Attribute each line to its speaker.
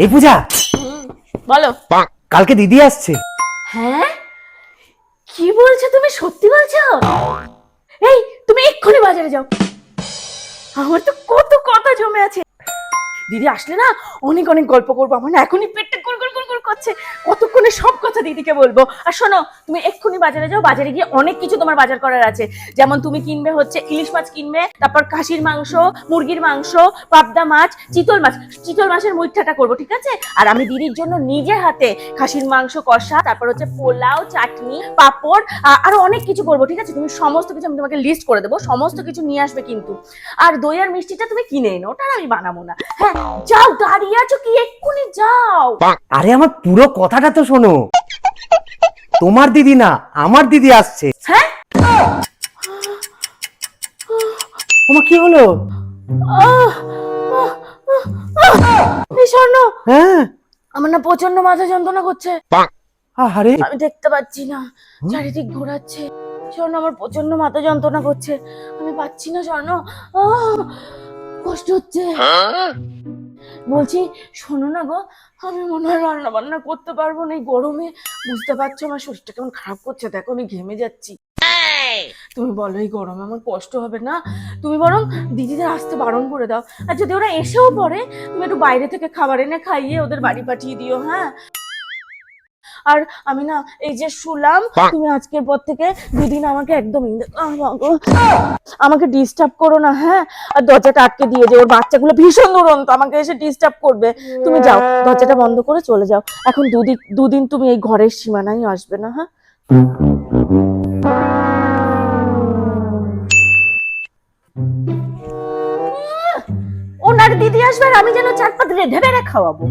Speaker 1: এই পূজা,
Speaker 2: বলো।
Speaker 1: কালকে দিদি আসছে।
Speaker 2: হ্যাঁ, কি বলছো তুমি? সত্যি বলছো? এই, তুমি এক্ষুনি বাজারে যাও, আমার তো কত কথা জমে আছে। দিদি আসলে না অনেক অনেক গল্প করবো, আমার না এখনই পেটটা গুড় গুড় গুড় গুড় করছে, কতক্ষণে সব কথা দিদিকে বলবো। আর শোনো, তুমি এক্ষুনি বাজারে যাও, বাজারে গিয়ে অনেক কিছু তোমার বাজার করার আছে। যেমন তুমি কিনবে হচ্ছে ইলিশ মাছ কিনবে, তারপর খাসির মাংস, মুরগির মাংস, পাবদা মাছ, চিতল মাছ। চিতল মাছের মুইঠাটা করবো, ঠিক আছে? আর আমি দিদির জন্য নিজে হাতে খাসির মাংস কষা, তারপর হচ্ছে পোলাও, চাটনি, পাঁপড়, আরো অনেক কিছু করবো, ঠিক আছে? তুমি সমস্ত কিছু আমি তোমাকে লিস্ট করে দেবো, সমস্ত কিছু নিয়ে আসবে কিন্তু। আর দই আর মিষ্টিটা তুমি কিনে এনো, ওটা আমি বানাবো না। হ্যাঁ, যাও, দাঁড়িয়ে আছো কি? এক্ষুনি যাও।
Speaker 1: আরে আমার পুরো কথাটা তো শোনো, তোমার দিদি না, আমার দিদি আসছে।
Speaker 2: হ্যাঁ,
Speaker 1: তোমার কি হলো?
Speaker 2: আহ, আহ, আহ, এই স্বর্ণ,
Speaker 1: হ্যাঁ,
Speaker 2: আমার না প্রচন্ড মাথা যন্ত্রণা করছে,
Speaker 1: আরে
Speaker 2: আমি দেখতে পাচ্ছি না, চারিদিক ঘোরাচ্ছে। স্বর্ণ, আমার প্রচন্ড মাথা যন্ত্রণা করছে, আমি পাচ্ছি না স্বর্ণ, কষ্ট হচ্ছে। বলছি, শোনো না গো, আমি মনে হয় রান্না বান্না করতে পারবো না এই গরমে। বুঝতে পারছো আমার শরীরটা কেমন খারাপ করছে, দেখো আমি ঘেমে যাচ্ছি। তুমি বলো এই গরমে আমার কষ্ট হবে না? তুমি বরং দিদিদের আসতে বারণ করে দাও, আর যদি ওরা এসেও পড়ে, তুমি একটু বাইরে থেকে খাবার এনে খাইয়ে ওদের বাড়ি পাঠিয়ে দিও, হ্যাঁ? আর আমি না এই যে শুলাম, তুমি আজকের পর থেকে দুদিন আমাকে একদম আমাকে ডিস্টার্ব করো না, হ্যাঁ? আর দরজাটা আটকে দিয়ে যে, ওর বাচ্চাগুলো ভীষণ দুরন্ত, আমাকে এসে ডিস্টার্ব করবে। তুমি যাও, দরজাটা বন্ধ করে চলে যাও। এখন দুদিন তুমি এই ঘরের সীমানায় আসবে না, হ্যাঁ? ওনার দিদি আসবে আর আমি যেন চার পাত রেঁধে বেড়ে খাওয়াবো।